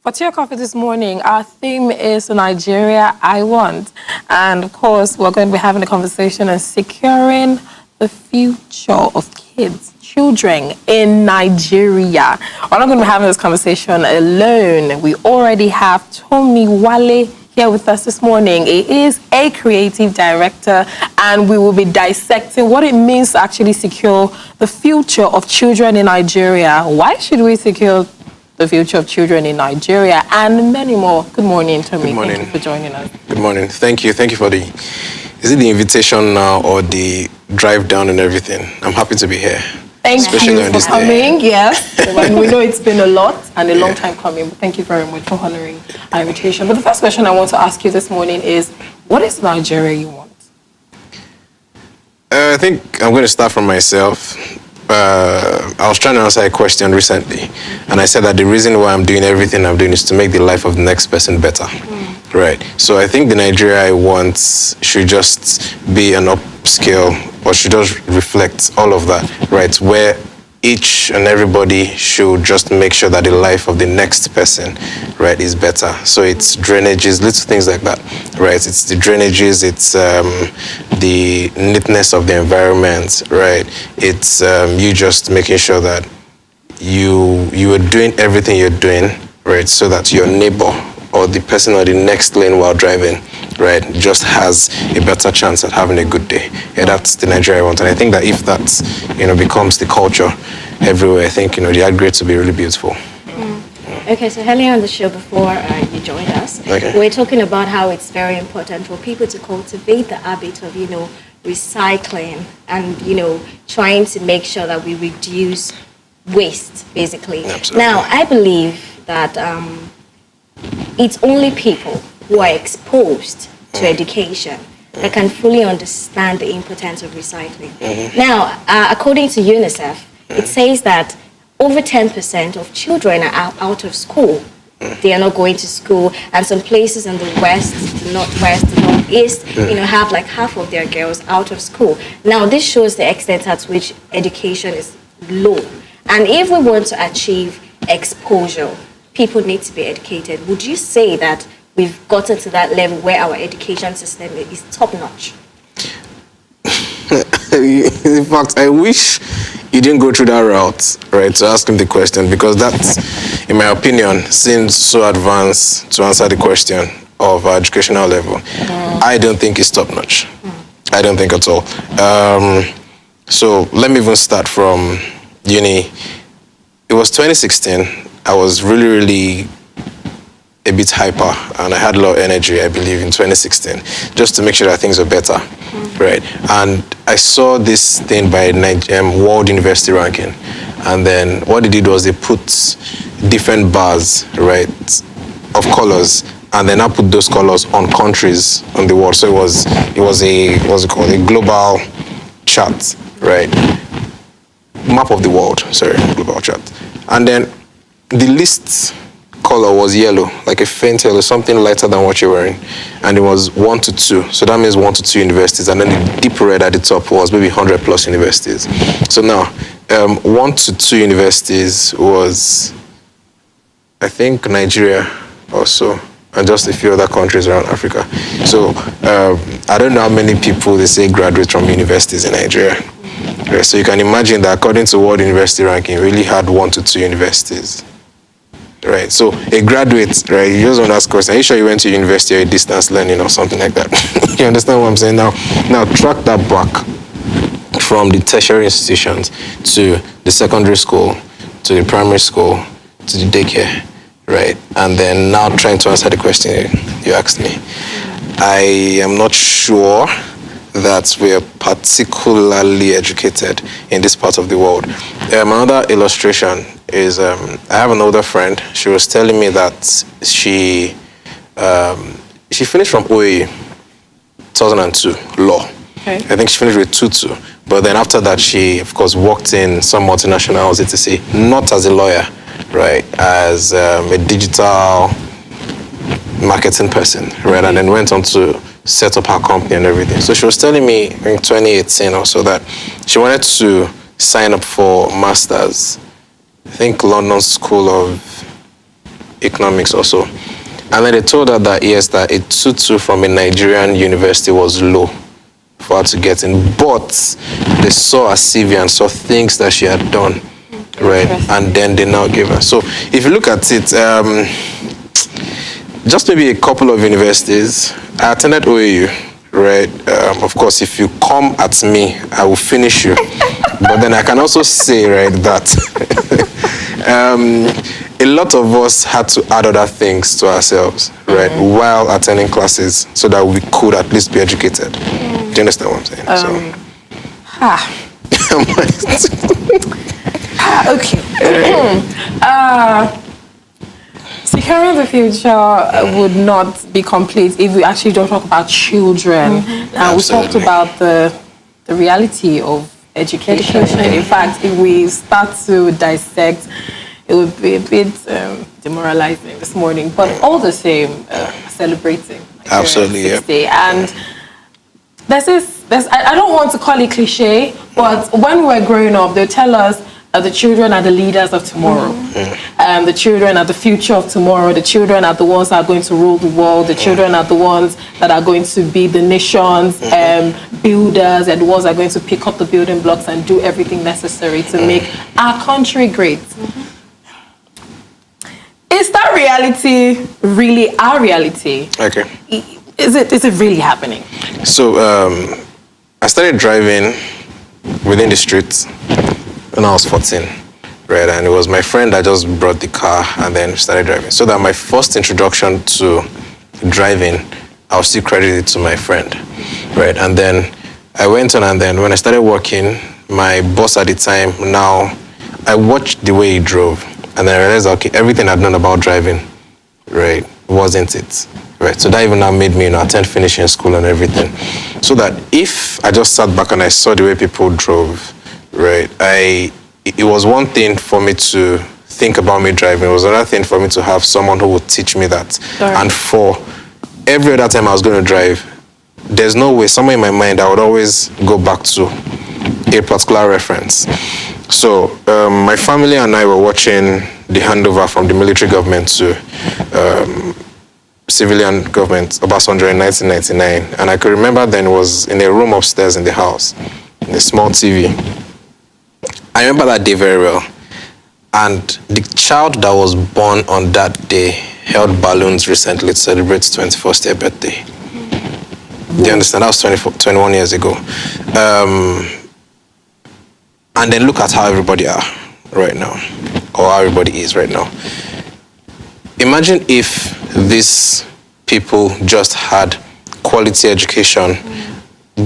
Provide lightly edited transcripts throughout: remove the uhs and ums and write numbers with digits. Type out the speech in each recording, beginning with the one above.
For Tea or Coffee this morning, our theme is Nigeria I Want. And of course, we're going to be having a conversation on securing the future of children in Nigeria. We're not going to be having this conversation alone. We already have Tommy Wale here with us this morning. He is a creative director, and we will be dissecting what it means to actually secure the future of children in Nigeria. Why should we secure the future of children in Nigeria, and many more? Good morning, Tommy. Good morning. Thank you for joining us. Good morning. Thank you. Thank you for is it the invitation now or the drive down and everything? I'm happy to be here. Thank Especially you on for this day. coming. Yes, and we know it's been a lot and a long time coming, but thank you very much for honoring our invitation. But the first question I want to ask you this morning is, what is Nigeria you want? I think I'm going to start from myself. I was trying to answer a question recently, and I said that the reason why I'm doing everything I'm doing is to make the life of the next person better. Right. So I think the Nigeria I want should just be an upscale, or should just reflect all of that, right? Where each and everybody should just make sure that the life of the next person, right, is better. So it's drainages, little things like that, right? It's the drainages, it's the neatness of the environment, right? It's you just making sure that you are doing everything you're doing, right, so that your neighbor or the person on the next lane while driving, right, just has a better chance at having a good day. Yeah, that's the Nigeria I want. And I think that if that, becomes the culture everywhere, I think, the art grades will be really beautiful. Okay, so earlier on the show before you joined us, we're talking about how it's very important for people to cultivate the habit of, recycling and, trying to make sure that we reduce waste, basically. Absolutely. Now, I believe that it's only people who are exposed to education that can fully understand the importance of recycling. Now, according to UNICEF, it says that over 10% of children are out of school. They are not going to school, and some places in the west, the northwest, the northeast, have like half of their girls out of school. Now, this shows the extent at which education is low. And if we want to achieve exposure, people need to be educated. Would you say that we've gotten to that level where our education system is top-notch? In fact, I wish you didn't go through that route, right, to ask him the question, because that, in my opinion, seems so advanced to answer the question of our educational level. I don't think it's top-notch. I don't think at all. So let me even start from uni. It was 2016. I was really, really a bit hyper, and I had a lot of energy, I believe, in 2016, just to make sure that things were better, right? And I saw this thing by World University Ranking, and then what they did was they put different bars, right, of colors, and then I put those colors on countries on the world. So it was a global chart, right? Map of the world, global chart. And then the least color was yellow, like a faint yellow, something lighter than what you're wearing. And it was 1 to 2. So that means 1 to 2 universities. And then the deep red at the top was maybe 100 plus universities. So now, 1 to 2 universities was, I think, Nigeria also, and just a few other countries around Africa. So I don't know how many people they say graduate from universities in Nigeria. Right, so you can imagine that according to World University Ranking, we really had 1 to 2 universities. Right, so a graduate, right, you just want to ask questions. Are you sure you went to university or distance learning or something like that? You understand what I'm saying? Now track that back from the tertiary institutions to the secondary school, to the primary school, to the daycare, right? And then now trying to answer the question you asked me. I am not sure that we are particularly educated in this part of the world. Another illustration is I have an older friend. She was telling me that she finished from OAE 2002 law. Okay. I think she finished with 2-2. But then after that, she of course worked in some multinationals, etc. Not as a lawyer, right? As a digital marketing person, right? And then went on to set up her company and everything. So she was telling me in 2018 or so that she wanted to sign up for masters. I think London School of economics also. And then they told her that, yes, that a 2-2 from a Nigerian university was low for her to get in. But they saw her CV and saw things that she had done, right? And then they now gave her. So if you look at it, just maybe a couple of universities. I attended OAU, right? Of course, if you come at me, I will finish you. But then I can also say, right, that a lot of us had to add other things to ourselves, right, while attending classes so that we could at least be educated. Do you understand what I'm saying? Okay. Securing the future would not be complete if we actually don't talk about children. We talked about the reality of education. In fact, if we start to dissect, it would be a bit demoralizing this morning, but all the same, celebrating. Absolutely, yeah. Day. And I don't want to call it cliche, but when we were growing up, they tell us that the children are the leaders of tomorrow. The children are the future of tomorrow. The children are the ones that are going to rule the world. The children are the ones that are going to be the nation's builders, and the ones that are going to pick up the building blocks and do everything necessary to make our country great. Is that reality really our reality? Okay. Is it really happening? So I started driving within the streets when I was 14, right? And it was my friend that just brought the car and then started driving. So that my first introduction to driving, I'll still credit it to my friend, right? And then I went on, and then when I started working, my boss at the time, now, I watched the way he drove, and then I realized, okay, everything I'd known about driving, right, wasn't it, right? So that even now made me, attend finishing school and everything. So that if I just sat back and I saw the way people drove, right, it was one thing for me to think about me driving. It was another thing for me to have someone who would teach me that. Sure. And for every other time I was going to drive, there's no way, somewhere in my mind, I would always go back to a particular reference. So my family and I were watching the handover from the military government to civilian government, Obasanjo, in 1999. And I could remember then it was in a room upstairs in the house, in a small TV. I remember that day very well. And the child that was born on that day held balloons recently to celebrate its 21st year birthday. Do you understand? That was 21 years ago. And then look at how everybody are right now, or how everybody is right now. Imagine if these people just had quality education,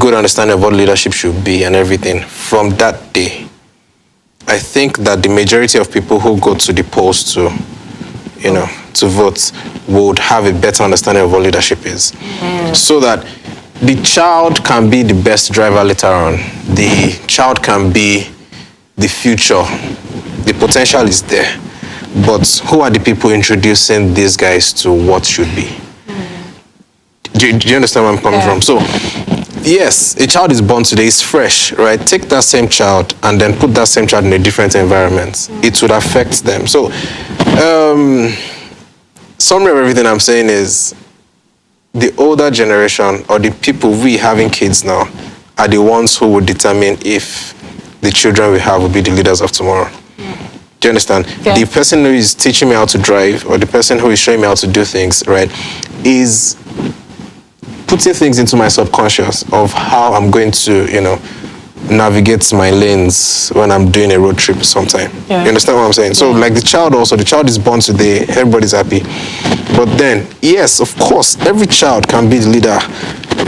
good understanding of what leadership should be and everything from that day. I think that the majority of people who go to the polls to vote would have a better understanding of what leadership is. So that the child can be the best driver later on. The child can be the future. The potential is there. But who are the people introducing these guys to what should be? Do you understand where I'm coming from? So, yes, a child is born today, is fresh, right? Take that same child and then put that same child in a different environment. It would affect them. So, summary of everything I'm saying is the older generation, or the people we having kids now, are the ones who would determine if the children we have will be the leaders of tomorrow. Do you understand? Yeah. The person who is teaching me how to drive, or the person who is showing me how to do things, right, is putting things into my subconscious of how I'm going to, navigate my lanes when I'm doing a road trip sometime. Yeah. You understand what I'm saying? So like the child is born today, everybody's happy. But then, yes, of course, every child can be the leader.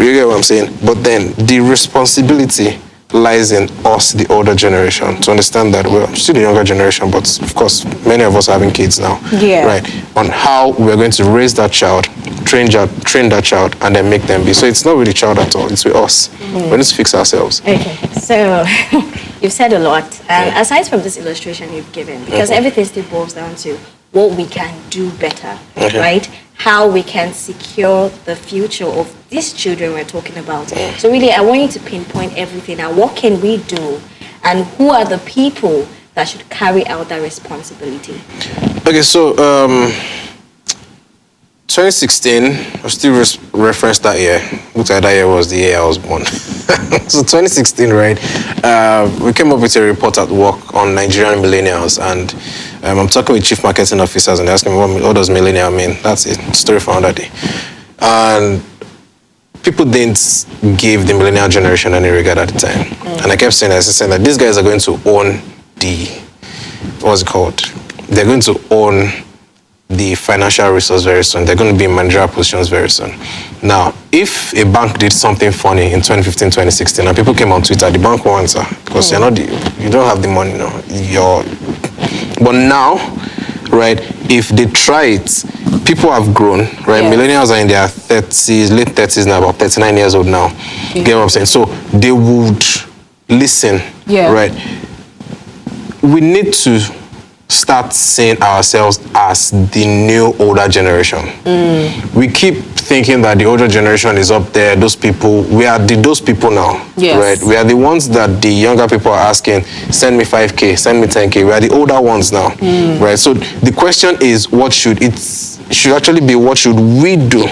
You get what I'm saying? But then the responsibility lies in us, the older generation, to understand that we're still the younger generation, but of course, many of us are having kids now. Yeah. Right? On how we're going to raise that child, train that child, and then make them be. So it's not with the child at all, it's with us. We need to fix ourselves. Okay, so you've said a lot. Aside from this illustration you've given, because everything still boils down to what we can do better, right? How we can secure the future of these children we're talking about. So really, I want you to pinpoint everything. And what can we do? And who are the people that should carry out that responsibility? Okay, so 2016, I still reference that year. Looks like that year was the year I was born. So 2016, right? We came up with a report at work on Nigerian millennials, and I'm talking with chief marketing officers and asking me what does millennial mean. That's a story for another day. And people didn't give the millennial generation any regard at the time. And I kept saying that these guys are going to own what's it called? They're going to own the financial resource very soon. They're going to be in managerial positions very soon. Now, if a bank did something funny in 2015, 2016, and people came on Twitter, the bank won't answer because you don't have the money now. But now, right, if they try it, people have grown, right? Yes. Millennials are in their 30s, late 30s now, about 39 years old now. Yeah. Get what I'm saying? So they would listen, right? We need to start seeing ourselves as the new older generation. We keep thinking that the older generation is up there, those people, we are those people now, right? We are the ones that the younger people are asking, send me 5K, send me 10K. We are the older ones now, right? So the question is, it should actually be what should we do,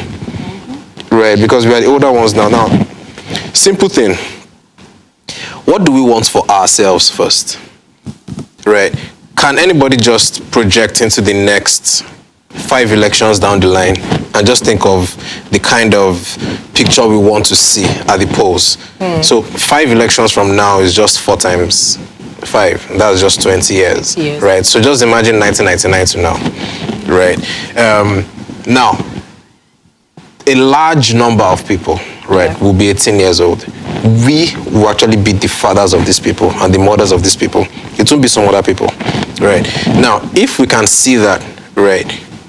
right? Because we are the older ones now. Now, simple thing, what do we want for ourselves first, right? Can anybody just project into the next 5 elections down the line and just think of the kind of picture we want to see at the polls? So 5 elections from now is just 4 times 5. That's just 20 years, right? So just imagine 1999 to now, right? Now, a large number of people, right, will be 18 years old. We will actually be the fathers of these people and the mothers of these people. It won't be some other people, right? Now, if we can see that, right,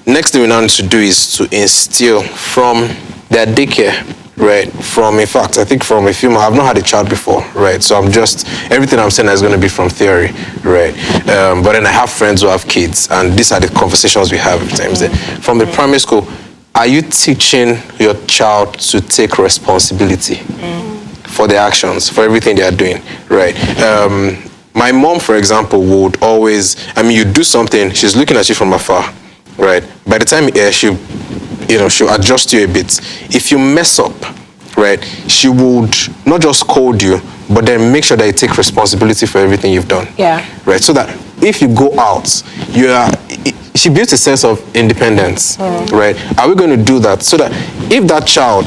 next thing we now need to do is to instill from their daycare, right, in fact, I think from a few months, I've not had a child before, right, so everything I'm saying is going to be from theory, right, but then I have friends who have kids, and these are the conversations we have every time. From the primary school, are you teaching your child to take responsibility for their actions, for everything they are doing, right? My mom, for example, would always, you do something, she's looking at you from afar, right? By the time she'll adjust you a bit. If you mess up, right, she would not just scold you, but then make sure that you take responsibility for everything you've done. Yeah. Right, so that if you go out, she builds a sense of independence, right? Are we going to do that so that if that child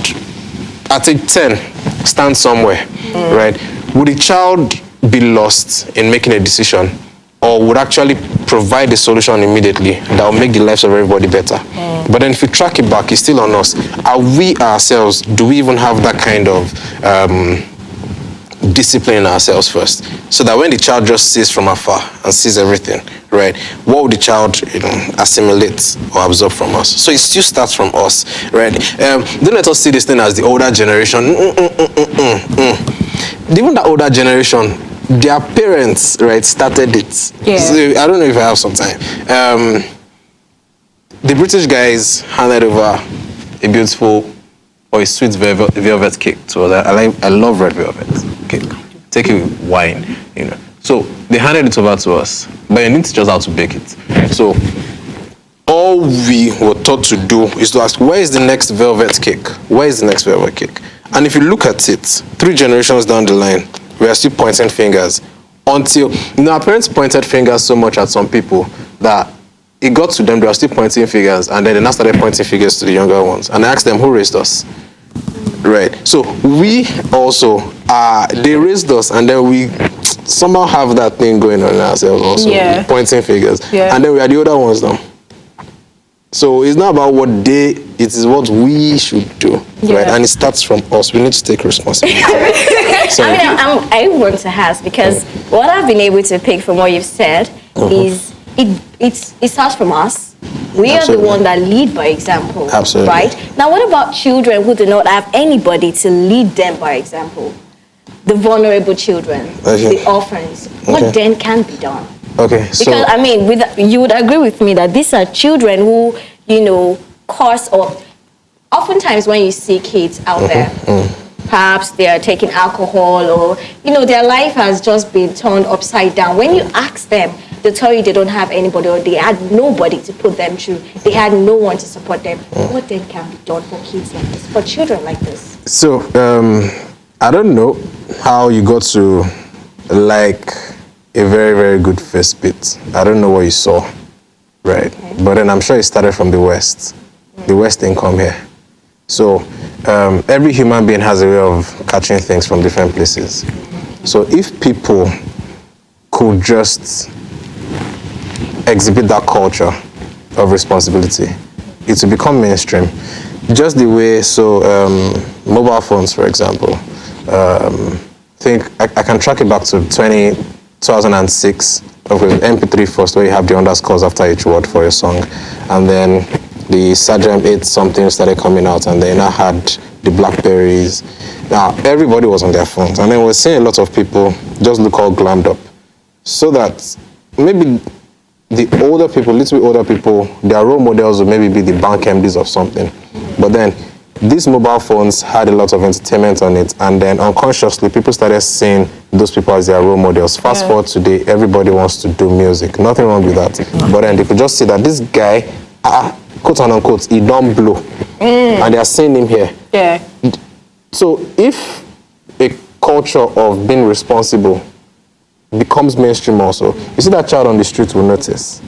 at age 10 stands somewhere, right, would the child be lost in making a decision, or would actually provide a solution immediately that will make the lives of everybody better? But then if you track it back, it's still on us. Are we ourselves, do we even have that kind of discipline in ourselves first? So that when the child just sees from afar and sees everything, right, what would the child assimilate or absorb from us? So it still starts from us, right? Don't let us see this thing as the older generation. Even the older generation, their parents, right, started it. Yeah. So I don't know if I have some time. The British guys handed over a beautiful or a sweet velvet cake to us. I love red velvet cake. Take it with wine, So they handed it over to us, but you need to teach us how to bake it. So all we were taught to do is to ask, where is the next velvet cake? Where is the next velvet cake? And if you look at it, 3 generations down the line, we are still pointing fingers until, our parents pointed fingers so much at some people that it got to them, they were still pointing fingers, and then they now started pointing fingers to the younger ones. And I asked them, who raised us? Right. So we also, they raised us, and then we somehow have that thing going on in ourselves also, pointing fingers. Yeah. And then we are the other ones now. So it's not about it is what we should do, right? And it starts from us. We need to take responsibility. I want to ask, because what I've been able to pick from what you've said is it starts from us. We are the one that lead by example. Absolutely. Right? Now, what about children who do not have anybody to lead them by example? The vulnerable children, the orphans. What then can be done? Okay, so... Because, you would agree with me that these are children who, cause or... Oftentimes when you see kids out there, perhaps they are taking alcohol or, their life has just been turned upside down. When you ask them, they tell you they don't have anybody or they had nobody to put them through. They had no one to support them. What then can be done for kids like this, for children like this? So, I don't know how you got to like a very, very good first bit. I don't know what you saw, right? Okay. But then I'm sure it started from the West. The West didn't come here. So, every human being has a way of catching things from different places. So if people could just exhibit that culture of responsibility, it will become mainstream. Just the way, mobile phones, for example, I can track it back to 2006, okay, MP3 first, where you have the underscores after each word for a song, and then the Sergeant 8 something started coming out, and they now had the Blackberries. Now, everybody was on their phones, and then we're seeing a lot of people just look all glammed up. So that maybe the older people, little bit older people, their role models would maybe be the bank MDs of something. But then, these mobile phones had a lot of entertainment on it, and then unconsciously, people started seeing those people as their role models. Fast forward today, everybody wants to do music. Nothing wrong with that. But then they could just see that this guy, quote and unquote, he don't blow. And they are seeing him here. Yeah. So if a culture of being responsible becomes mainstream also, you see that child on the street will notice.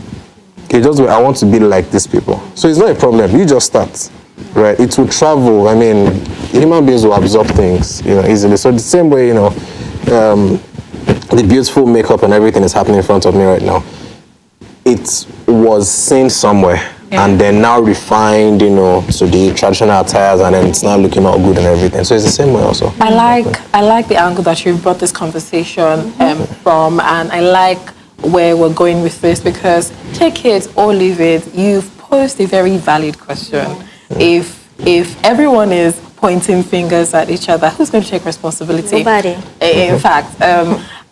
He just I want to be like these people. So it's not a problem. You just start, right? It will travel. I mean, human beings will absorb things, easily. So the same way, the beautiful makeup and everything is happening in front of me right now. It was seen somewhere. Yeah. And then now refined, to the traditional attires, and then it's now looking all good and everything. So it's the same way also. I like the angle that you brought this conversation from, and I like where we're going with this, because take it or leave it, you've posed a very valid question. If everyone is pointing fingers at each other, who's going to take responsibility? Nobody. In fact,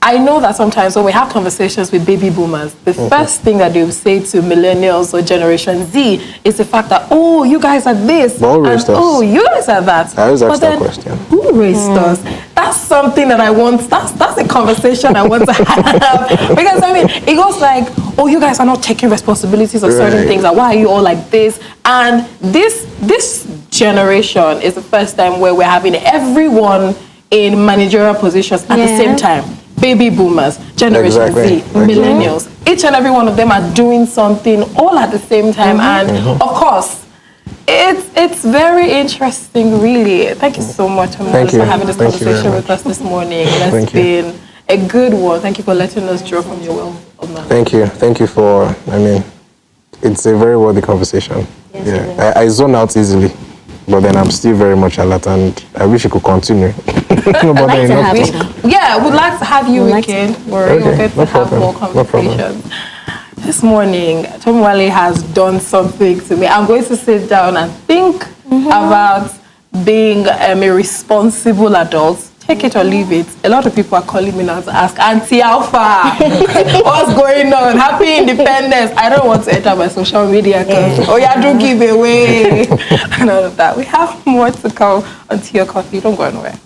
I know that sometimes when we have conversations with baby boomers, the first thing that they will say to millennials or Generation Z is the fact that, oh, you guys are this, and oh, you guys are that. I always ask that question. Who raised us? That's something that I want, that's a conversation I want to have. Because, it goes like, oh, you guys are not taking responsibilities of certain things, like, why are you all like this? And this generation is the first time where we're having everyone in managerial positions at the same time. Baby boomers, Generation Z, millennials. Each and every one of them are doing something all at the same time. And of course, it's very interesting, really. Thank you so much, for having this conversation with us this morning. It's been a good one. Thank you for letting us draw from your wealth of knowledge. Thank you. Thank you for, it's a very worthy conversation. Yes, I zone out easily. But then I'm still very much alert, and I wish it could continue. We'd like to have you. Yeah, we'd like to have you again. We're going to have more conversations. This morning, Tomiwale has done something to me. I'm going to sit down and think about being a responsible adult. Take it or leave it. A lot of people are calling me now to ask, Auntie Alpha, what's going on? Happy Independence. I don't want to enter my social media because, do give away. And all of that. We have more to come on Tea or Coffee. Don't go anywhere.